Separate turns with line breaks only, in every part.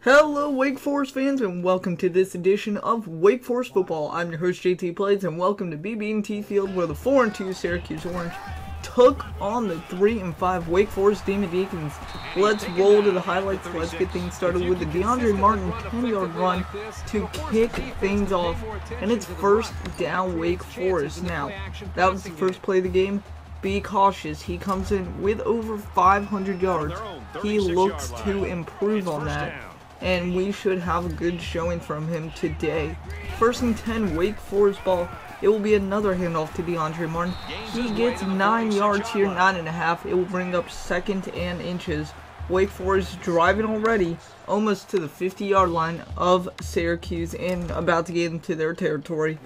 Hello Wake Forest fans and welcome to this edition of Wake Forest Football. I'm your host JT Plays and welcome to BB&T Field where the 4-2 Syracuse Orange took on the 3-5 Wake Forest Demon Deacons. Let's roll to the highlights. Let's get things started with the DeAndre Martin 10-yard run to kick things off, and it's first down Wake Forest. Now, that was the first play of the game. Be cautious. He comes in with over 500 yards. He looks to improve on that, and we should have a good showing from him today. First and 10, Wake Forest ball. It will be another handoff to DeAndre Martin. He gets 9 yards here, 9.5. It will bring up second and inches. Wake Forest driving already, almost to the 50-yard line of Syracuse and about to get into their territory.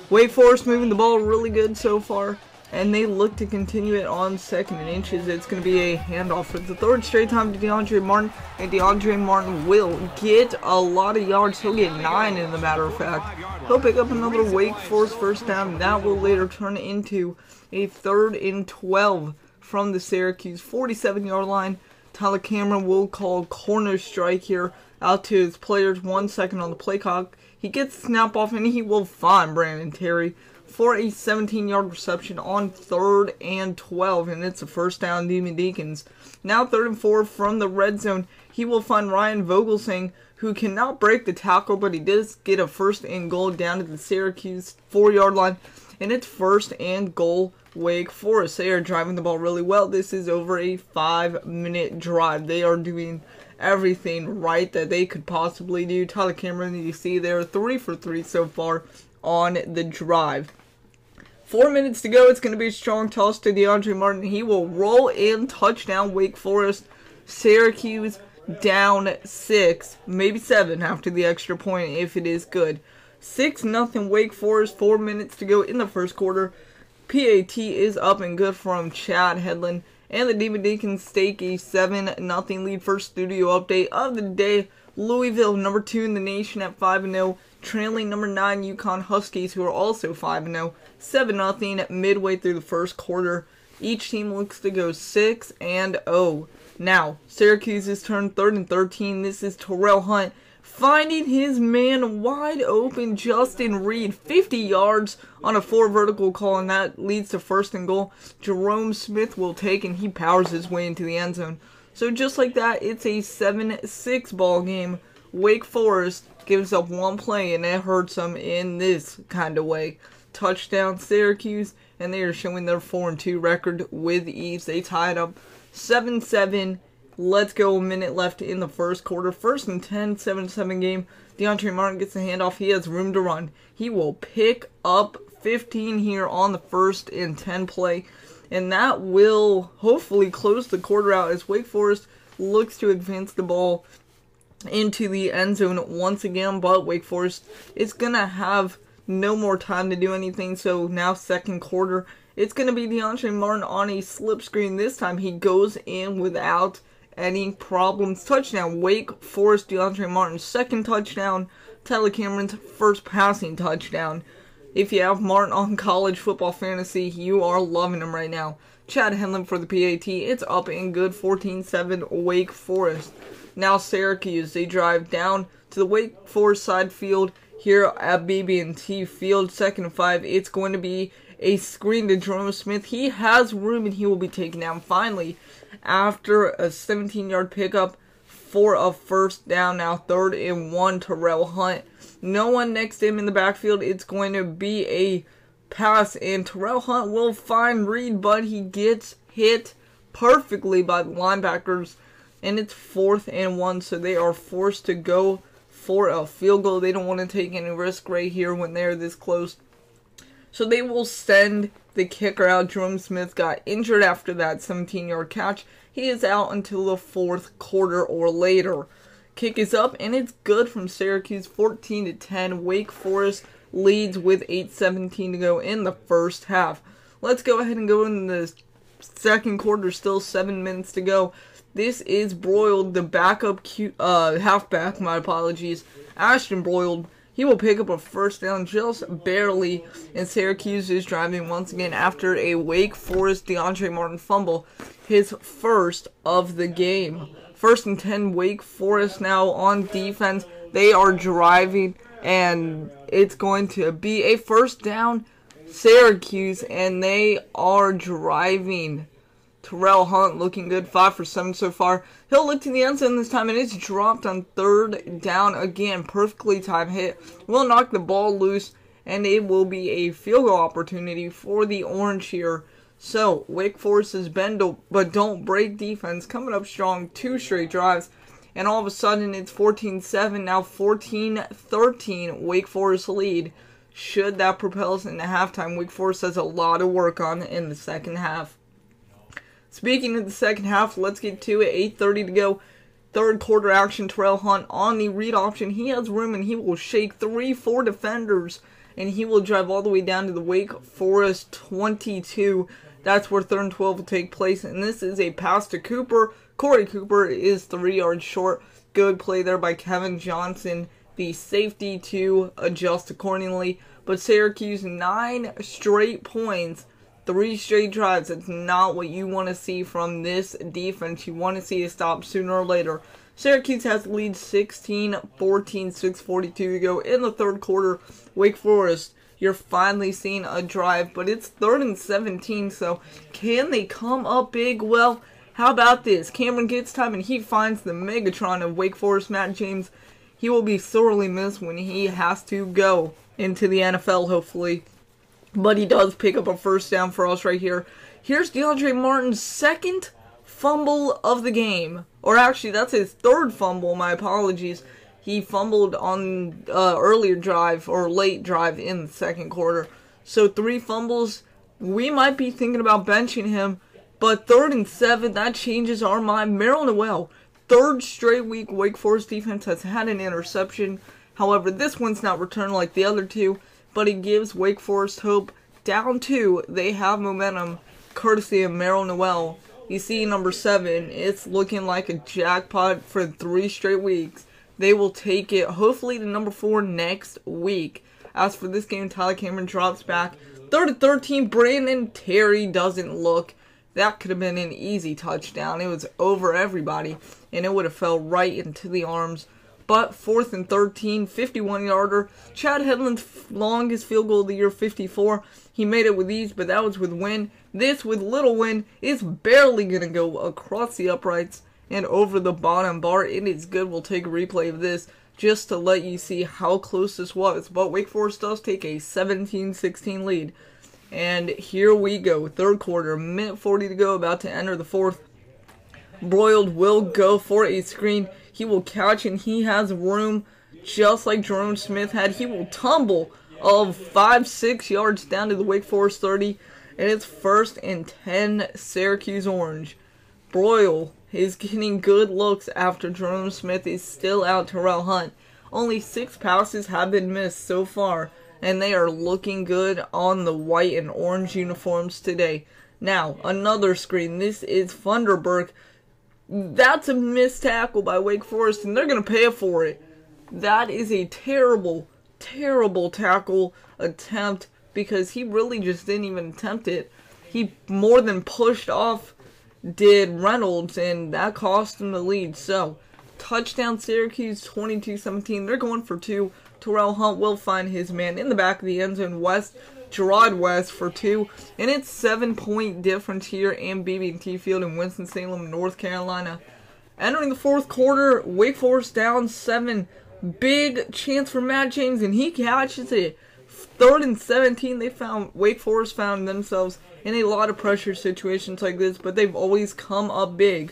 Wake Forest moving the ball really good so far, and they look to continue it on second and inches. It's going to be a handoff for the third straight time to DeAndre Martin, and DeAndre Martin will get a lot of yards. He'll get 9 in the matter of fact. He'll pick up another Wake Forest first down. That will later turn into a 3rd and 12 from the Syracuse 47-yard line. Tyler Cameron will call corner strike here out to his players. 1 second on the play clock. He gets the snap off and he will find Brandon Terry for a 17-yard reception on 3rd and 12, and it's a first down Demon Deacons. Now 3rd and 4 from the red zone. He will find Ryan Vogelsang, who cannot break the tackle, but he does get a 1st and goal down to the Syracuse 4-yard line, and it's 1st and goal Wake Forest. They are driving the ball really well. This is over a 5-minute drive. They are doing everything right that they could possibly do. Tyler Cameron, you see there, 3 for 3 so far on the drive. 4 minutes to go. It's going to be a strong toss to DeAndre Martin. He will roll in, touchdown Wake Forest. Syracuse down 6, maybe 7 after the extra point if it is good. 6-0 Wake Forest. 4 minutes to go in the first quarter. PAT is up and good from Chad Headland, and the Demon Deacons stake a 7-0 lead. First studio update of the day. Louisville, number 2 in the nation at 5-0. Trailing number 9 UConn Huskies, who are also 5-0. 7-0 midway through the first quarter. Each team looks to go 6-0. Now, Syracuse's turn, 3rd and 13. This is Terrell Hunt finding his man wide open, Justin Reed. 50 yards on a 4 vertical call, and that leads to 1st and goal. Jerome Smith will take, and he powers his way into the end zone. So just like that, it's a 7-6 ball game. Wake Forest gives up 1 play, and it hurts them in this kind of way. Touchdown Syracuse, and they are showing their 4-2 record with ease. They tied up 7-7. Let's go, a minute left in the first quarter. 1st and 10, 7-7 game. DeAndre Martin gets the handoff. He has room to run. He will pick up 15 here on the 1st and 10 play. And that will hopefully close the quarter out as Wake Forest looks to advance the ball into the end zone once again. But Wake Forest is going to have no more time to do anything. So now 2nd quarter, it's going to be DeAndre Martin on a slip screen. This time he goes in without any problems. Touchdown Wake Forest. DeAndre Martin's 2nd touchdown. Tyler Cameron's 1st passing touchdown. If you have Martin on college football fantasy, you are loving him right now. Chad Headland for the PAT. It's up and good. 14-7 Wake Forest. Now Syracuse, they drive down to the Wake Forest side field here at BB&T Field. 2nd and 5. It's going to be a screen to Jerome Smith. He has room and he will be taken down finally after a 17-yard pickup for a 1st down. Now 3rd and 1, Terrell Hunt. No one next to him in the backfield. It's going to be a pass, and Terrell Hunt will find Reed, but he gets hit perfectly by the linebackers, and it's 4th and 1, so they are forced to go for a field goal. They don't want to take any risk right here when they're this close, so they will send the kicker out. Jerome Smith got injured after that 17-yard catch. He is out until the 4th quarter or later. Kick is up, and it's good from Syracuse. 14-10. Wake Forest leads with 8:17 to go in the first half. Let's go ahead and go in the 2nd quarter. Still 7 minutes to go. This is Broiled, the backup halfback. My apologies. Ashton Broiled. He will pick up a 1st down just barely, and Syracuse is driving once again after a Wake Forest DeAndre Martin fumble, his 1st of the game. First and 10, Wake Forest now on defense. They are driving, and it's going to be a first down, Syracuse, and they are driving. Terrell Hunt looking good, 5 for 7 so far. He'll look to the end zone this time, and it's dropped on third down again. Perfectly timed hit. Will knock the ball loose, and it will be a field goal opportunity for the Orange here. So, Wake Forest's bend but don't break defense coming up strong, 2 straight drives. And all of a sudden, it's 14-7, now 14-13, Wake Forest lead. Should that propel us into halftime, Wake Forest has a lot of work on in the second half. Speaking of the second half, let's get to it. 8:30 to go. Third quarter action, Terrell Hunt on the read option. He has room, and he will shake 3-4 defenders, and he will drive all the way down to the Wake Forest 22. That's where 3rd and 12 will take place, and this is a pass to Cooper. Corey Cooper is 3 yards short. Good play there by Kevin Johnson, the safety, to adjust accordingly. But Syracuse, 9 straight points, 3 straight drives. That's not what you want to see from this defense. You want to see a stop sooner or later. Syracuse has the lead 16-14, 6:42 to go in the third quarter. Wake Forest, you're finally seeing a drive, but it's 3rd and 17, so can they come up big? Well, how about this? Cameron gets time, and he finds the Megatron of Wake Forest, Matt James. He will be sorely missed when he has to go into the NFL, hopefully. But he does pick up a first down for us right here. Here's DeAndre Martin's 2nd fumble of the game. Or actually, that's his 3rd fumble, my apologies. He fumbled on earlier drive, or late drive in the second quarter. So 3 fumbles. We might be thinking about benching him. But 3rd and 7, that changes our mind. Merrill Noel, 3rd straight week Wake Forest defense has had an interception. However, this one's not returned like the other 2. But it gives Wake Forest hope. Down 2, they have momentum, courtesy of Merrill Noel. You see number 7, it's looking like a jackpot for 3 straight weeks. They will take it, hopefully, to number 4 next week. As for this game, Tyler Cameron drops back. 3rd and 13, Brandon Terry doesn't look. That could have been an easy touchdown. It was over everybody, and it would have fell right into the arms. But 4th and 13, 51-yarder. Chad Hedlund's longest field goal of the year, 54. He made it with ease, but that was with wind. This, with little wind, is barely going to go across the uprights and over the bottom bar. It is good. We'll take a replay of this just to let you see how close this was. But Wake Forest does take a 17-16 lead. And here we go. 3rd quarter, minute 40 to go, about to enter the 4th. Broiled will go for a screen. He will catch, and he has room just like Jerome Smith had. He will tumble of 5-6 yards down to the Wake Forest 30. And it's 1st and 10, Syracuse Orange. Broil is getting good looks after Jerome Smith is still out. Terrell Hunt. Only 6 passes have been missed so far, and they are looking good on the white and orange uniforms today. Now, another screen. This is Funderburk. That's a missed tackle by Wake Forest, and they're going to pay for it. That is a terrible, terrible tackle attempt, because he really just didn't even attempt it. He more than pushed off did Reynolds, and that cost him the lead. So, touchdown Syracuse, 22-17. They're going for 2. Terrell Hunt will find his man in the back of the end zone. Gerard West for 2, and it's 7-point difference here in BB&T Field in Winston-Salem, North Carolina. Entering the 4th quarter, Wake Forest down 7. Big chance for Matt James, and he catches it. 3rd and 17, Wake Forest found themselves in a lot of pressure situations like this, but they've always come up big.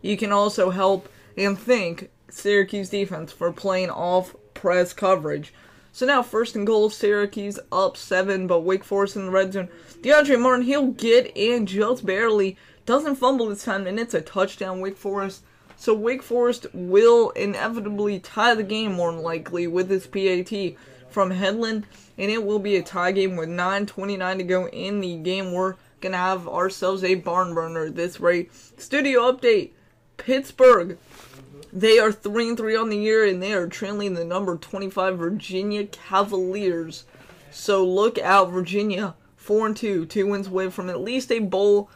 You can also help and thank Syracuse defense for playing off press coverage. So now 1st and goal, Syracuse up 7, but Wake Forest in the red zone. DeAndre Martin, he'll get in just barely. Doesn't fumble this time, and it's a touchdown, Wake Forest. So Wake Forest will inevitably tie the game, more than likely, with this PAT from Hedlund. And it will be a tie game with 9:29 to go in the game. We're going to have ourselves a barn burner at this rate. Studio update. Pittsburgh. They are 3-3 on the year, and they are trailing the number 25 Virginia Cavaliers. So look out, Virginia, 4-2, 2 wins away from at least a bowl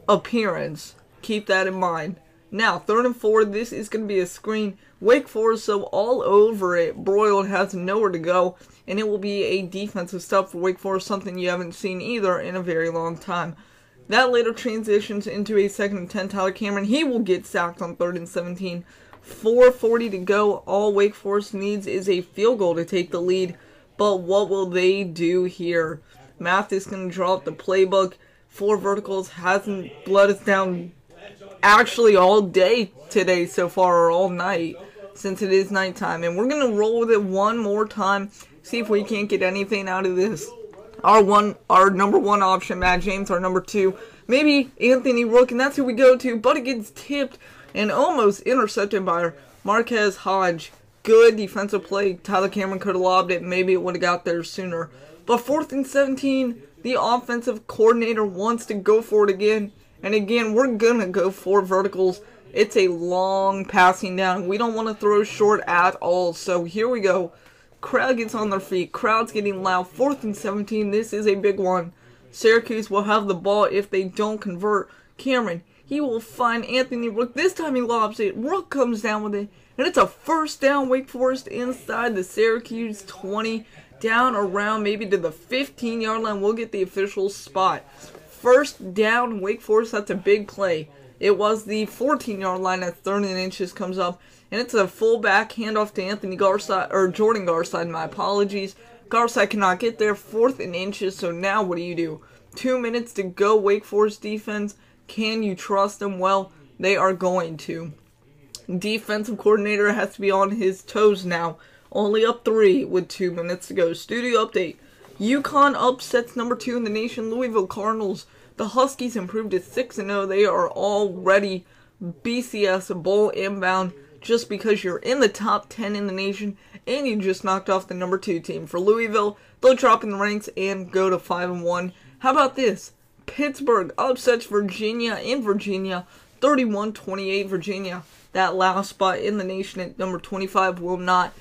appearance. Keep that in mind. Now, 3rd and 4, this is going to be a screen. Wake Forest, so all over it. Broiled has nowhere to go, and it will be a defensive stop for Wake Forest, something you haven't seen either in a very long time. That later transitions into a 2nd and 10. Tyler Cameron, he will get sacked on 3rd and 17. 4:40 to go. All Wake Forest needs is a field goal to take the lead. But what will they do here? Math is going to draw up the playbook. 4 verticals hasn't let us down actually all day today so far, or all night, since it is nighttime. And we're going to roll with it one more time, see if we can't get anything out of this. Our number 1 option, Matt James. Our number 2, maybe Anthony Rook, and that's who we go to. But it gets tipped and almost intercepted by Marquez Hodge. Good defensive play. Tyler Cameron could have lobbed it. Maybe it would have got there sooner. But 4th and 17, the offensive coordinator wants to go for it again. And again, we're going to go 4 verticals. It's a long passing down. We don't want to throw short at all. So here we go. Crowd gets on their feet. Crowd's getting loud. 4th and 17. This is a big one. Syracuse will have the ball if they don't convert. Cameron, he will find Anthony Rook. This time he lobs it. Rook comes down with it. And it's a 1st down. Wake Forest inside the Syracuse 20. Down around maybe to the 15-yard line. We'll get the official spot. 1st down, Wake Forest. That's a big play. It was the 14-yard line at 3rd and inches comes up. And it's a fullback handoff to Anthony Garside, or Jordan Garside, my apologies. Garside cannot get there. 4th and inches. So now what do? 2 minutes to go. Wake Forest defense. Can you trust them? Well, they are going to. Defensive coordinator has to be on his toes now. Only up 3 with 2 minutes to go. Studio update. UConn upsets number 2 in the nation, Louisville Cardinals. The Huskies improved to 6-0. They are already BCS bowl inbound just because you're in the top 10 in the nation and you just knocked off the number 2 team. For Louisville, they'll drop in the ranks and go to 5-1. How about this? Pittsburgh upsets Virginia in Virginia. 31-28 Virginia. That last spot in the nation at number 25 will not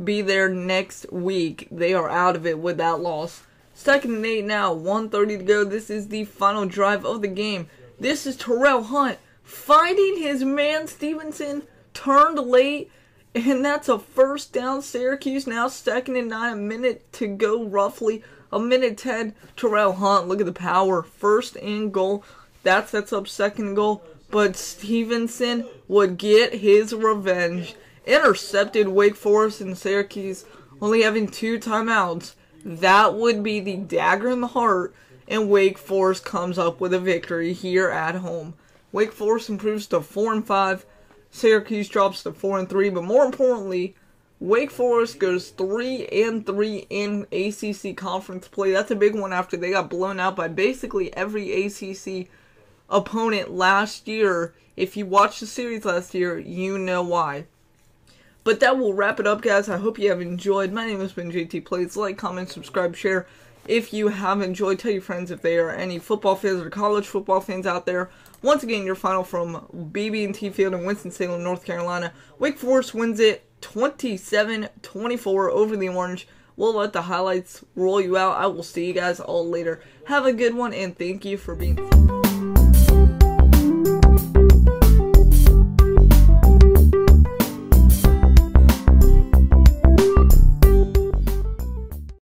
be there next week. They are out of it with that loss. 2nd and 8 now. 1:30 to go. This is the final drive of the game. This is Terrell Hunt finding his man Stevenson. Turned late. And that's a 1st down. Syracuse now 2nd and 9. A minute to go roughly. A minute 10. Terrell Hunt. Look at the power. 1st and goal. That sets up 2nd goal. But Stevenson would get his revenge. Intercepted Wake Forest and Syracuse only having 2 timeouts. That would be the dagger in the heart. And Wake Forest comes up with a victory here at home. Wake Forest improves to 4-5. Syracuse drops to 4-3. But more importantly, Wake Forest goes 3-3 in ACC conference play. That's a big one after they got blown out by basically every ACC opponent last year. If you watched the series last year, you know why. But that will wrap it up, guys. I hope you have enjoyed. My name has been JT Plays. Like, comment, subscribe, share. If you have enjoyed, tell your friends if they are any football fans or college football fans out there. Once again, your final from BB&T Field in Winston-Salem, North Carolina. Wake Forest wins it 27-24 over the Orange. We'll let the highlights roll you out. I will see you guys all later. Have a good one, and thank you for being